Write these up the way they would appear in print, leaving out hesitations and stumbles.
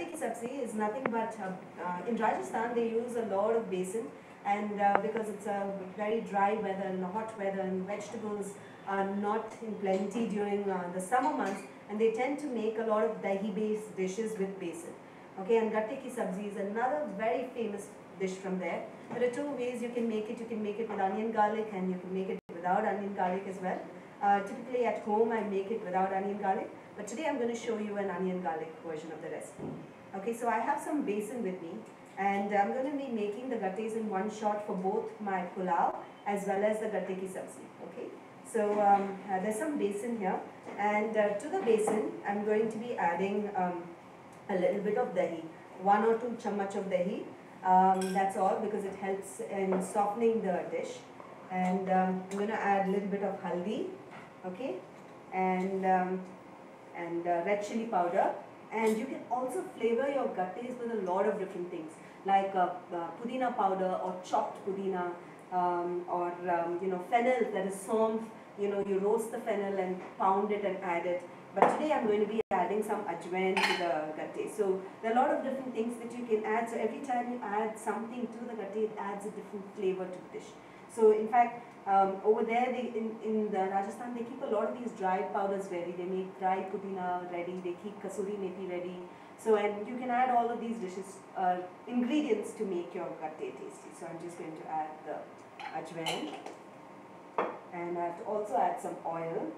Gatte ki sabzi is nothing but, in Rajasthan they use a lot of besan, and because it's a very dry weather and hot weather, and vegetables are not in plenty during the summer months, and they tend to make a lot of dahi based dishes with besan. Okay, and Gatte ki sabzi is another very famous dish from there. There are two ways you can make it. You can make it with onion garlic, and you can make it without onion garlic as well. Typically at home I make it without onion garlic, but today I'm going to show you an onion garlic version of the recipe. Okay, so I have some besan with me, and I'm going to be making the gattes in one shot for both my pulav as well as the gatte ki sabzi. Okay, so there's some besan here, and to the besan I'm going to be adding a little bit of dahi, 1 or 2 chammach of dahi. That's all, because it helps in softening the dish. And I'm going to add a little bit of haldi, okay, and red chili powder. And you can also flavor your gattes with a lot of different things, like pudina powder or chopped pudina, or fennel, that is somf. You roast the fennel and pound it and add it. But today I'm going to be adding some ajwain to the gatte. So there are a lot of different things that you can add. So every time you add something to the gatte, it adds a different flavor to the dish. So in fact, over there in the Rajasthan, they keep a lot of these dried powders ready. They make dry pudina ready. They keep kasuri methi ready. So, and you can add all of these dishes, ingredients to make your gatte tasty. So I'm just going to add the ajwain, and I have to also add some oil.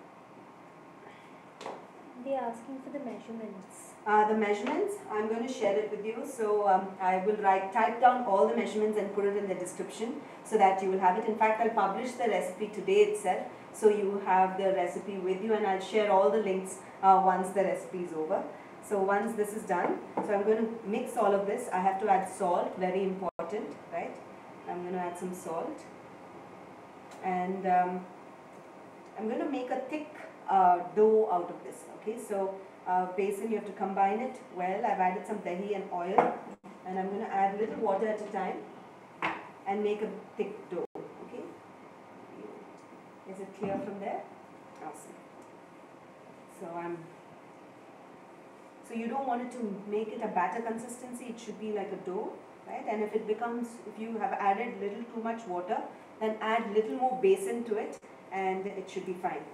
They are asking for the measurements. The measurements, I'm going to share it with you. So I will type down all the measurements and put it in the description so that you will have it. In fact, I'll publish the recipe today itself, so you have the recipe with you, and I'll share all the links once the recipe is over. So once this is done, so I'm going to mix all of this. I have to add salt, very important, right? I'm going to add some salt, and I'm going to make a thick dough out of this. Okay, so besan, you have to combine it well. I've added some dahi and oil, and I'm going to add little water at a time and make a thick dough. Okay, is it clear from there? Awesome. So you don't want it to make it a batter consistency. It should be like a dough, right? And if you have added little too much water, then add little more besan to it, and it should be fine.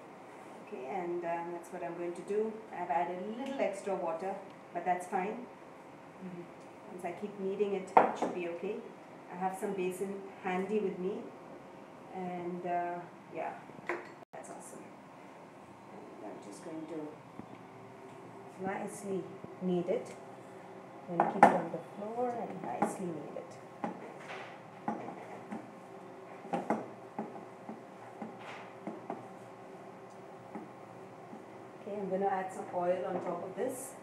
Okay, and that's what I'm going to do. I've added a little extra water, but that's fine. Once I keep kneading it, it should be okay. I have some besan handy with me, and yeah, that's awesome. And I'm just going to nicely knead it. I'm going to keep it on the floor and nicely knead it. I'm going to add some oil on top of this.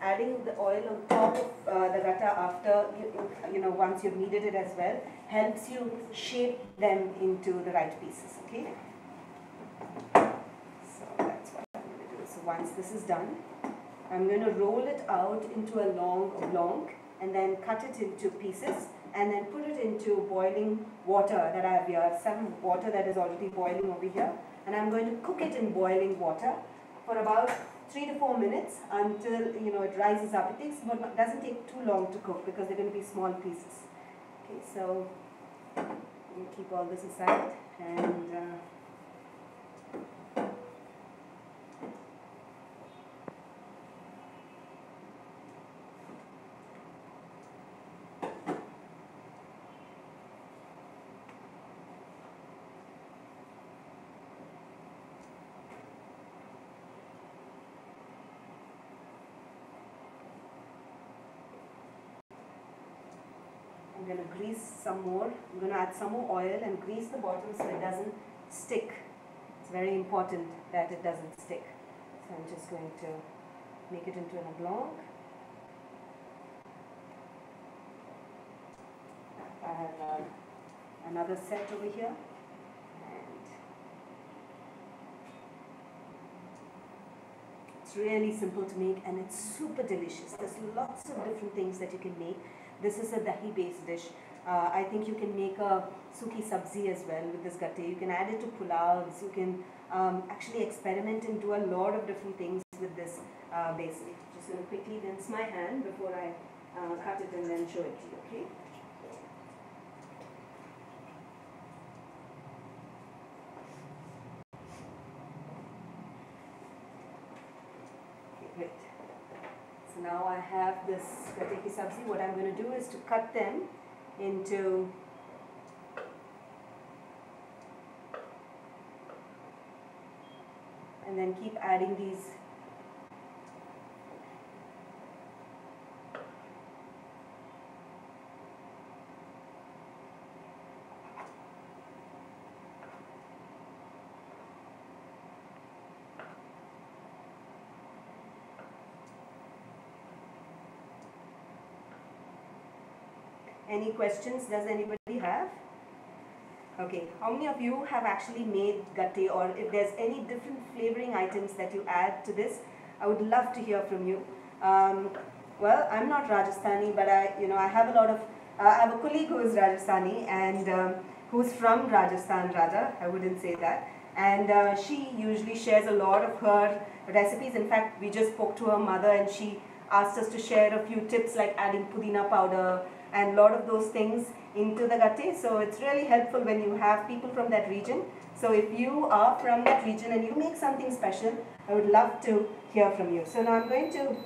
Adding the oil on top of the gatta after, once you've kneaded it as well, helps you shape them into the right pieces, okay? So that's what I'm going to do. So once this is done, I'm going to roll it out into a long oblong, and then cut it into pieces, and then put it into boiling water that I have here, some water that is already boiling over here, and I'm going to cook it in boiling water for about 3 to 4 minutes until it rises up. It doesn't take too long to cook because they're going to be small pieces. Okay, so you keep all this aside, and I'm going to grease some more. I'm going to add some more oil and grease the bottom so it doesn't stick. It's very important that it doesn't stick. So I'm just going to make it into an oblong. I have another set over here. And it's really simple to make, and it's super delicious. There's lots of different things that you can make. This is a dahi based dish. I think you can make a suki sabzi as well with this gatte. You can add it to pulavs. You can actually experiment and do a lot of different things with this basil. Just going to quickly rinse my hand before I cut it and then show it to you. Okay. Great. So now I have this gatte ki sabzi. What I'm going to do is to cut them into and then keep adding these. Any questions does anybody have? Okay, how many of you have actually made gatte, or if there's any different flavoring items that you add to this, I would love to hear from you. Well, I'm not Rajasthani, but I have a lot of, I have a colleague who is Rajasthani and who's from Rajasthan rather, I wouldn't say that. And she usually shares a lot of her recipes. In fact, we just spoke to her mother and she asked us to share a few tips like adding pudina powder and a lot of those things into the gatte. So it's really helpful when you have people from that region. So if you are from that region and you make something special, I would love to hear from you. So now I'm going to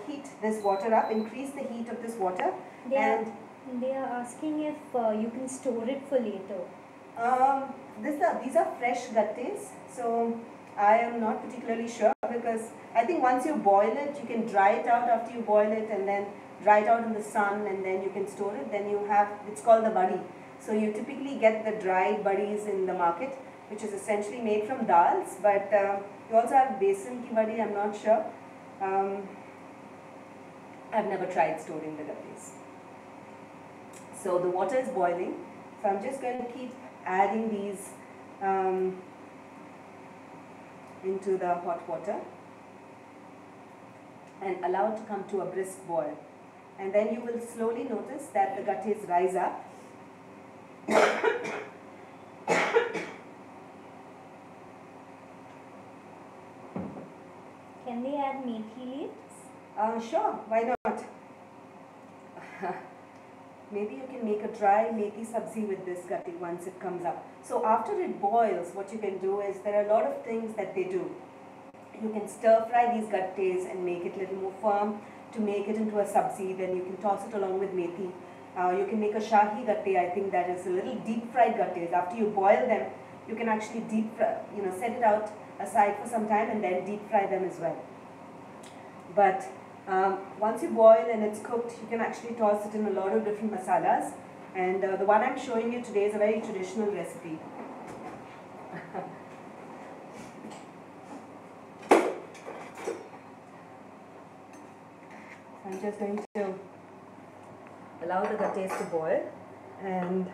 heat this water up, increase the heat of this water. They are asking if you can store it for later. These are fresh gattes, so I am not particularly sure, because I think once you boil it, you can dry it out after you boil it and then dry it out in the sun and then you can store it. Then you have, it's called the buddy. So you typically get the dried buddies in the market, which is essentially made from dals, but you also have besan ki buddy, I'm not sure. I've never tried storing the gattes. So the water is boiling, so I'm just going to keep adding these into the hot water and allow it to come to a brisk boil. And then you will slowly notice that the gattes rise up. Can they add methi leaves? Sure, why not? Maybe you can make a dry methi sabzi with this gatte once it comes up. So after it boils, what you can do is, there are a lot of things that they do. You can stir fry these gattes and make it a little more firm to make it into a sabzi. Then you can toss it along with methi. You can make a shahi gatte, I think that is a little deep fried gattes. After you boil them, you can actually deep fry, set it out aside for some time and then deep fry them as well. But once you boil and it's cooked, you can actually toss it in a lot of different masalas. And the one I'm showing you today is a very traditional recipe. I'm just going to allow the gattes to boil and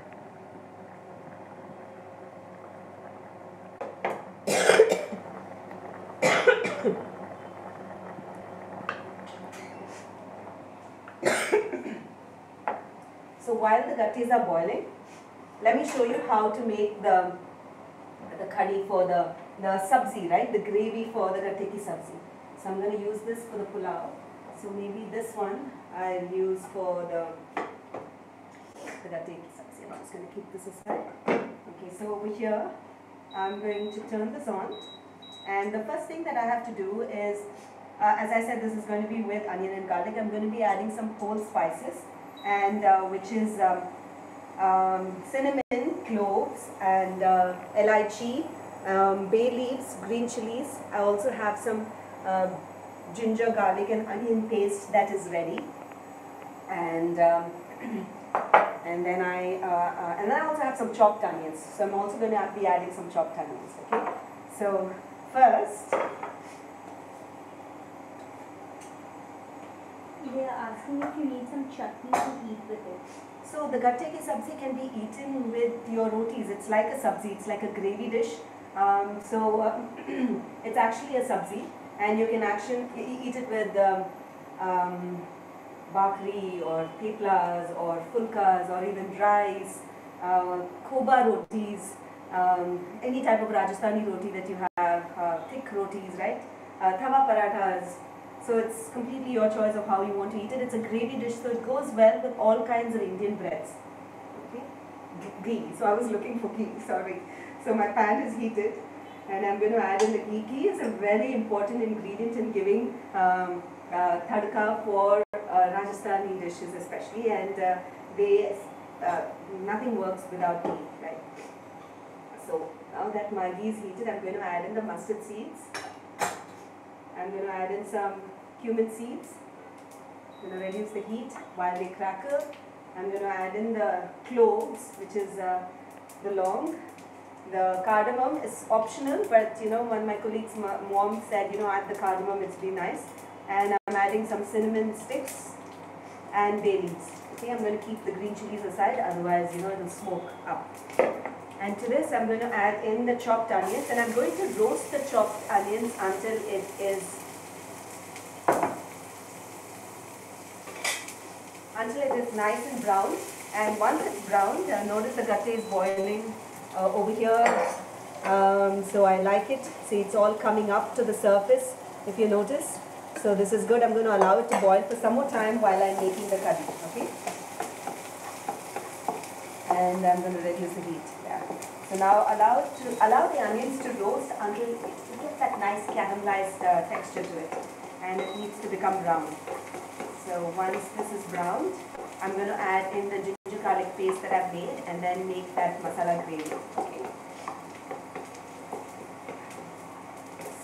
so while the gattes are boiling, let me show you how to make the curry for the sabzi, right? The gravy for the gatte ki sabzi. So I'm going to use this for the pulav. So maybe this one I'll use for the gatte ki sabzi. I'm just going to keep this aside. Okay, so over here I'm going to turn this on, and the first thing that I have to do is, as I said, this is going to be with onion and garlic. I'm going to be adding some whole spices, and which is cinnamon, cloves, and elaichi, bay leaves, green chilies. I also have some ginger, garlic, and onion paste that is ready, and and then I also have some chopped onions. So I'm also going to be adding some chopped onions. Okay. So first, they are asking if you need some chutney to eat with it. so the gatte ki sabzi can be eaten with your rotis. It's like a sabzi. It's like a gravy dish. It's actually a sabzi, and you can actually eat it with bakri or theplas or fulkas or even rice, koba rotis, any type of Rajasthani roti that you have, thick rotis, right? Tawa parathas. So it's completely your choice of how you want to eat it. It's a gravy dish, so it goes well with all kinds of Indian breads. Okay, ghee. So I was looking for ghee. Sorry. So my pan is heated, and I'm going to add in the ghee. Ghee is a very important ingredient in giving tadka for Rajasthani dishes, especially, and they nothing works without ghee, right? So now that my ghee is heated, I'm going to add in the mustard seeds. I'm going to add in some cumin seeds. I'm going to reduce the heat while they crackle. I'm going to add in the cloves, which is the long. The cardamom is optional, but when my colleague's mom said, add the cardamom, it's be nice. And I'm adding some cinnamon sticks and bay leaves. Okay, I'm going to keep the green chilies aside, otherwise, it'll smoke up. And to this, I'm going to add in the chopped onions, and I'm going to roast the chopped onions until it is nice and brown. And once it's browned, notice the gatte is boiling over here. So I like it. See, it's all coming up to the surface, if you notice. So this is good. I'm going to allow it to boil for some more time while I'm making the curry. Okay. And I'm going to reduce the heat. Yeah. So now allow the onions to roast until it gets that nice caramelized texture to it, and it needs to become brown. So once this is browned, I'm going to add in the ginger garlic paste that I've made, and then make that masala gravy. Okay.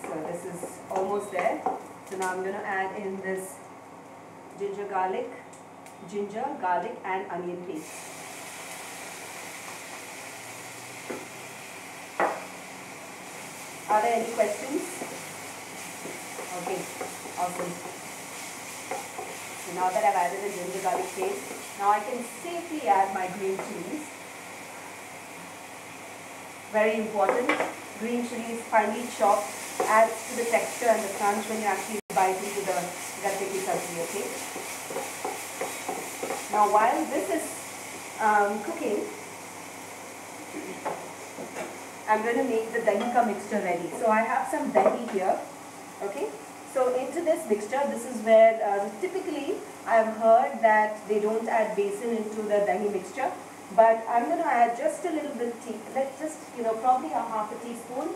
So this is almost there. So now I'm going to add in this ginger, garlic, and onion paste. Are there any questions? Okay, awesome. So now that I've added the ginger garlic paste, now I can safely add my green chilies. Very important. Green chilies finely chopped adds to the texture and the crunch when you actually bite into the gatte ki sabzi, okay? Now while this is cooking, I'm going to make the dahi ka mixture ready. So I have some dahi here, okay? So into this mixture, this is where typically I've heard that they don't add besan into the dahi mixture, but I'm going to add just a little bit, probably a half a teaspoon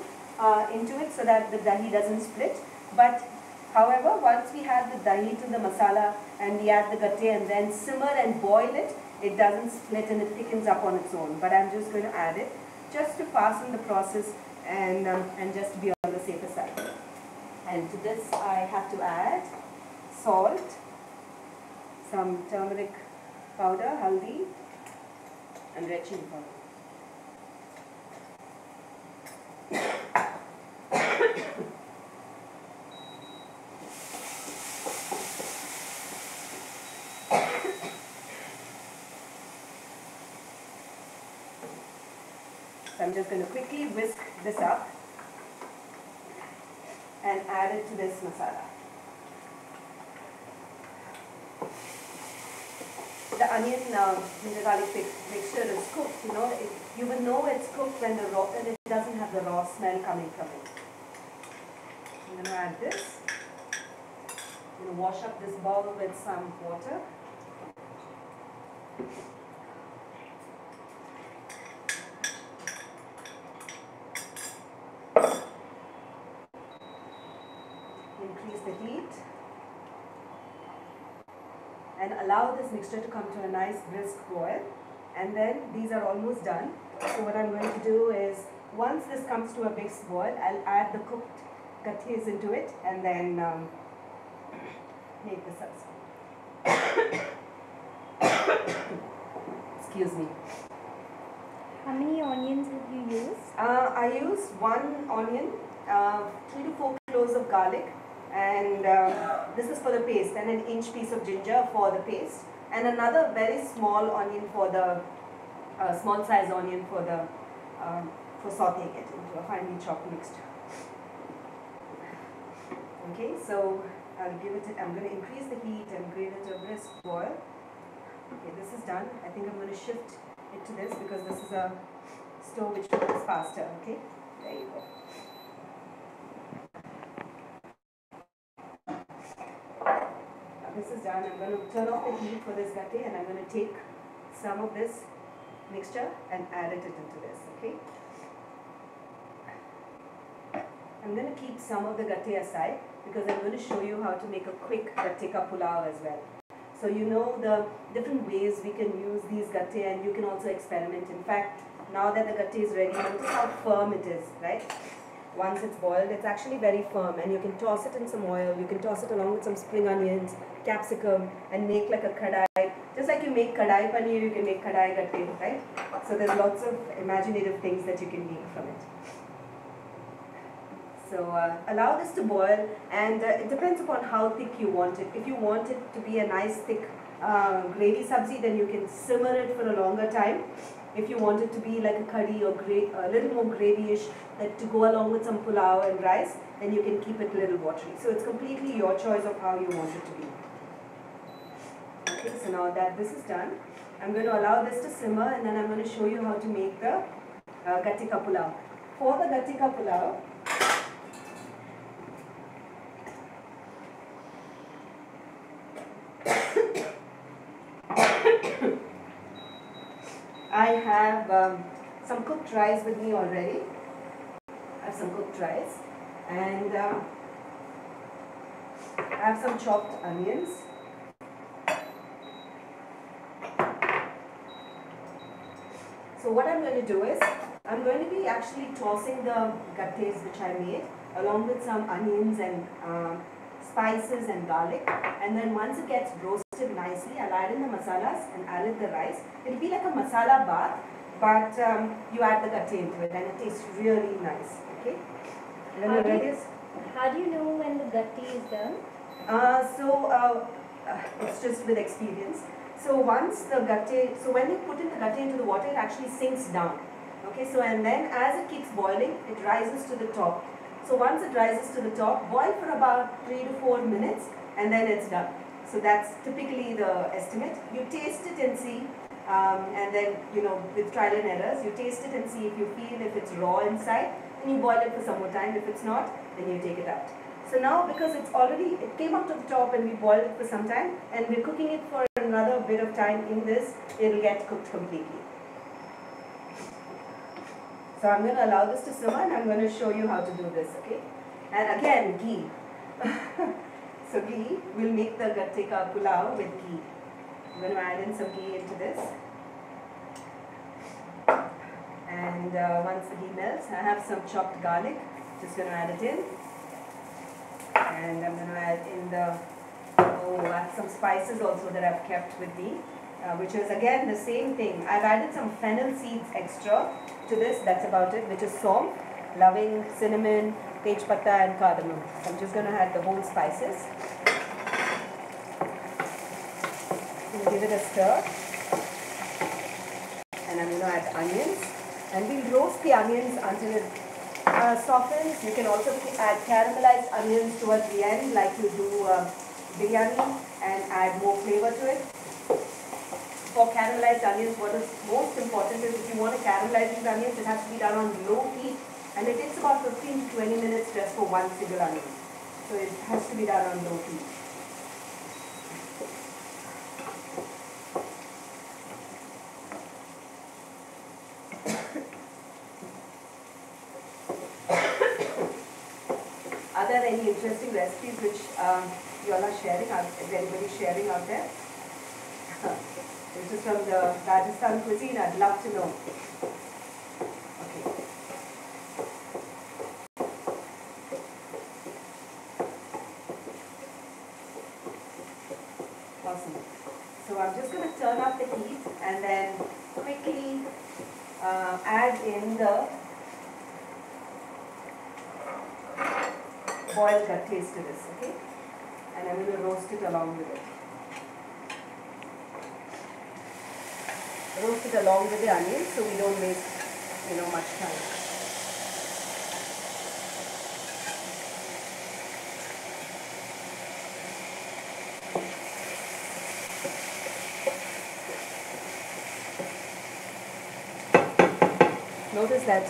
into it so that the dahi doesn't split. But however, once we add the dahi to the masala and we add the gatte and then simmer and boil it, it doesn't split and it thickens up on its own. But I'm just going to add it just to fasten the process and just to be on the safer side. And to this I have to add salt, some turmeric powder, haldi, and red chili powder. So I'm just going to quickly whisk this up and add it to this masala. The onion ginger garlic mixture is cooked. You will know it's cooked when it doesn't have the raw smell coming from it. I'm going to add this. I'm going to wash up this bowl with some water. Increase the heat and allow this mixture to come to a nice brisk boil, and then these are almost done. So what I'm going to do is, once this comes to a brisk boil, I'll add the cooked gattes into it and then make the sabzi. Excuse me. How many onions have you used? I use 1 onion, 3 to 4 cloves of garlic, and this is for the paste, and an inch piece of ginger for the paste, and another very small onion for the small size onion for the for sauteing it into a finely chopped mixture. Okay, so I'm going to increase the heat and bring it to a brisk boil. Okay, this is done. I think I'm going to shift it to this because this is a stove which works faster. Okay, there you go. Now this is done. I'm going to turn off the heat for this gatte and I'm going to take some of this mixture and add it into this. Okay. I'm going to keep some of the gatte aside because I'm going to show you how to make a quick gatte ka pulav as well. So you know the different ways we can use these gatte and you can also experiment. In fact, now that the gatte is ready, notice how firm it is, right? Once it's boiled, it's actually very firm and you can toss it in some oil, you can toss it along with some spring onions, capsicum and make like a kadai. Just like you make kadai paneer, you can make kadai gatte, right? So there's lots of imaginative things that you can make from it. So allow this to boil and it depends upon how thick you want it. If you want it to be a nice thick gravy sabzi, then you can simmer it for a longer time. If you want it to be like a curry or a little more gravyish, to go along with some pulav and rice, then you can keep it a little watery. So it's completely your choice of how you want it to be. Okay, so now that this is done, I'm going to allow this to simmer and then I'm going to show you how to make the gatte ka pulav. For the gatte ka pulav, I have some cooked rice with me already. I have some cooked rice and I have some chopped onions. So what I'm going to do is, I'm going to be actually tossing the gattes which I made along with some onions and spices and garlic, and then once it gets roasted nicely, I'll add in the masalas and add in the rice. It'll be like a masala bath, but you add the gatte into it and it tastes really nice. Okay. How do you know when the gatte is done? It's just with experience. So once the gatte, so when you put in the gatte into the water, it actually sinks down. Okay. So and then as it keeps boiling, it rises to the top. So once it rises to the top, boil for about 3 to 4 minutes and then it's done. So that's typically the estimate. You taste it and see, and then, you know, with trial and errors, you taste it and see if you feel if it's raw inside, then you boil it for some more time. If it's not, then you take it out. So now because it came up to the top and we boiled it for some time and we're cooking it for another bit of time in this, it'll get cooked completely. So I'm going to allow this to simmer and I'm going to show you how to do this, okay? And again, ghee. So ghee, we'll make the gatte ka pulav with ghee. I'm going to add in some ghee into this. And once the ghee melts, I have some chopped garlic. Just going to add it in. And I'm going to add in I have some spices also that I've kept with me. Which is again the same thing. I've added some fennel seeds extra to this, that's about it, which is saum, loving, cinnamon, tej patta and cardamom. So I'm just going to add the whole spices. I'm going to give it a stir. And I'm going to add onions. And we'll roast the onions until it softens. You can also add caramelized onions towards the end like you do biryani and add more flavor to it. For caramelized onions, what is most important is if you want to caramelize these onions, it has to be done on low heat and it takes about 15 to 20 minutes just for one single onion. So it has to be done on low heat. Are there any interesting recipes which you all are sharing? Is anybody sharing out there? This is from the Rajasthani cuisine. I'd love to know. Okay. Awesome. So I'm just going to turn up the heat and then quickly add in the boiled gattes to this, okay? And I'm going to roast it along with it. Roast it along with the onions so we don't waste, much time. notice that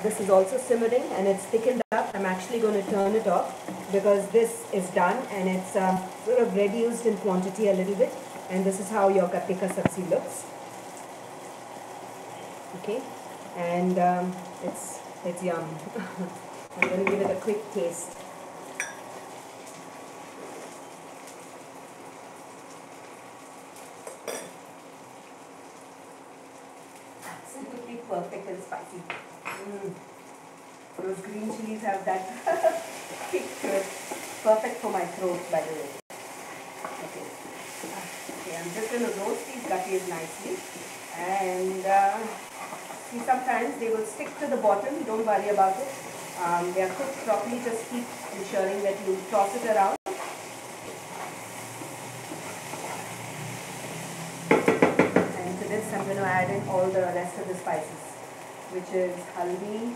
this is also simmering and it's thickened up. I'm actually going to turn it off because this is done and it's sort of reduced in quantity a little bit, and this is how your gatte ka sabzi looks. Okay, and it's yum. I'm going to give it a quick taste. Absolutely perfect and spicy. Those green chilies have that kick to it. Perfect for my throat, by the way. Okay. Okay, I'm just going to roast these gattes nicely. And see, sometimes they will stick to the bottom. Don't worry about it. They are cooked properly. Just keep ensuring that you toss it around. And to this, I'm going to add in all the rest of the spices, which is haldi,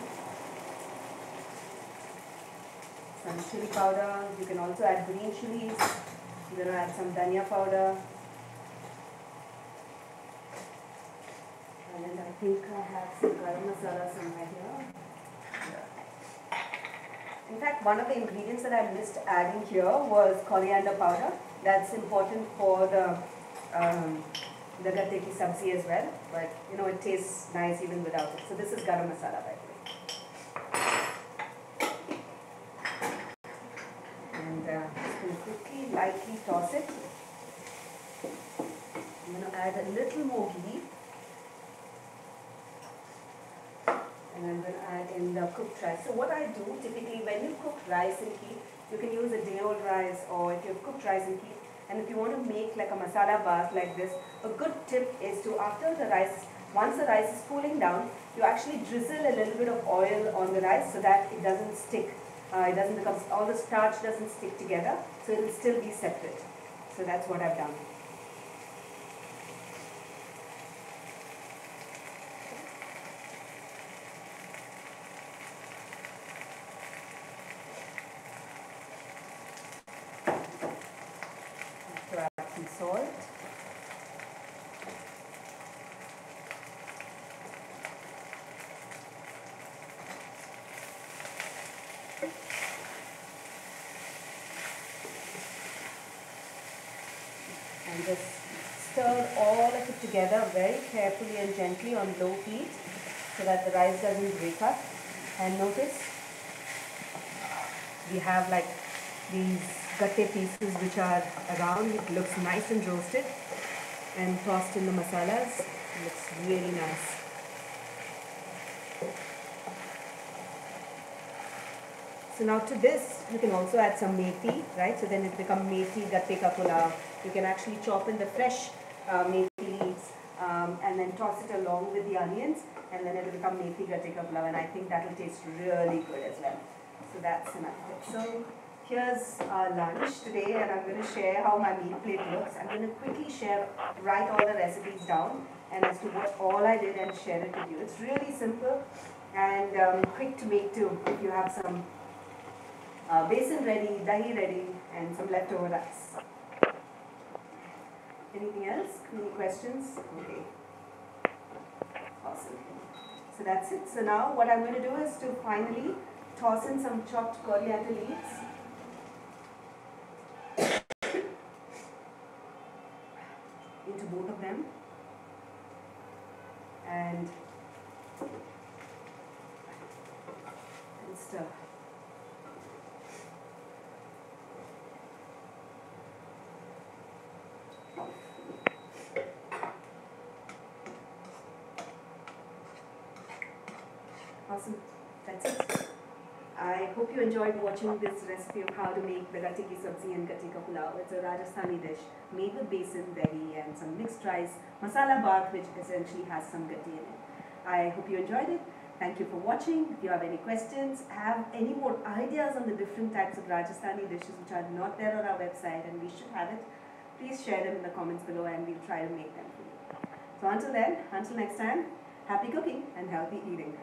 some chili powder. You can also add green chilies. I'm going to add some dhania powder. And I think I have some garam masala somewhere here. In fact, one of the ingredients that I missed adding here was coriander powder. That's important for the gatte ki sabzi as well. But it tastes nice even without it. So this is garam masala, by the way. And just going to quickly, lightly toss it. I'm going to add a little more ghee. And I'm going to add in the cooked rice. So what I do typically when you cook rice and keep, you can use a day-old rice, or if you've cooked rice and keep, and if you want to make like a masala bath like this, a good tip is to, after the rice, once the rice is cooling down, you actually drizzle a little bit of oil on the rice so that it doesn't stick, it doesn't become, all the starch doesn't stick together, so it will still be separate. So that's what I've done. Add some salt. And just stir all of it together very carefully and gently on low heat so that the rice doesn't break up. And notice we have like these gatte pieces which are around. It looks nice and roasted and tossed in the masalas. It looks really nice. So now to this you can also add some methi, right? So then it becomes methi gatte ka pulav. You can actually chop in the fresh methi leaves and then toss it along with the onions, and then it will become methi gatte ka pulav, and I think that will taste really good as well. So that's enough. So here's our lunch today, and I'm going to share how my meal plate looks. I'm going to quickly write all the recipes down and as to what all I did and share it with you. It's really simple and quick to make too if you have some besan ready, dahi ready, and some leftover rice. Anything else? Any questions? Okay. Awesome. So that's it. So now what I'm going to do is to finally toss in some chopped coriander leaves. Into both of them. And stir. Awesome. That's it. I hope you enjoyed watching this recipe of how to make the gatte ki sabzi and gatte ka pulav. It's a Rajasthani dish made with besan, dahi and some mixed rice, masala bath which essentially has some gatte in it. I hope you enjoyed it. Thank you for watching. If you have any questions, have any more ideas on the different types of Rajasthani dishes which are not there on our website and we should have it, please share them in the comments below and we'll try to make them for you. So until then, until next time, happy cooking and healthy eating.